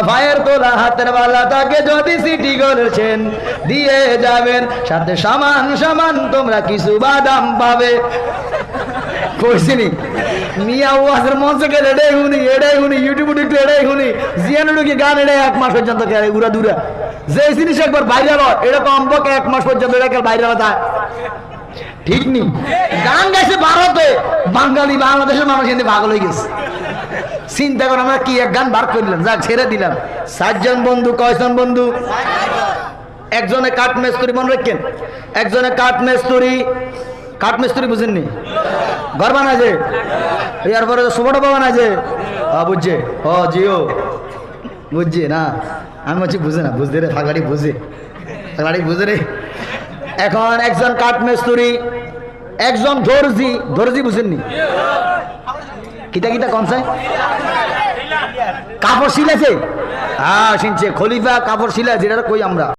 ভাইয়ের তোলা হাতের বালা তাকে যদি সিটি করেছেন দিয়ে যাবেন, সাথে সমান সমান তোমরা কিছু বাদাম পাবে। কইছিনি মিয়া ওয়াজের মঞ্চে গেলে এটাই শুনি ইউটিউবে ঢুকলে এটাই শুনি, জিয়ানো ঢুকি গান এটাই 1 মাস পর্যন্ত উড়া দুরা। যে জিনিস একবার বাইরে হয় এটা কমপক্ষে 1 মাস পর্যন্ত এটা বাইরে হয়, ঠিক নি? গান গাইছে ভারতে, বাঙালি বাংলাদেশের মানুষ এনে পাগল হয়ে গেছে। চিন্তা করে আমরা কি এক গান বার করলাম, যা ছেড়ে দিলাম। 7 জন বন্ধু, কয়জন বন্ধু? একজনে কাঠ মিস্ত্রি, মনে রাখেন, একজনে কাঠ মিস্ত্রি বুঝেননি? ঘর বানাছে, এরপরে সুবড় বানাছে, বুঝছে? ও জিও বুঝছে না, আমি বলছি বুঝে না, বুঝতে রে ফাঁকাড়ি বুঝে, ফাঁকাড়ি বুঝে রে। এখন একজন কাঠ মিস্ত্রি, একজন দর্জি বুঝেননি? কিতা কিতা কমছে? কাপড় সিলাছে, হ্যাঁ শুনছে খলিফা কাপড় সিলাছে, এটা কই আমরা।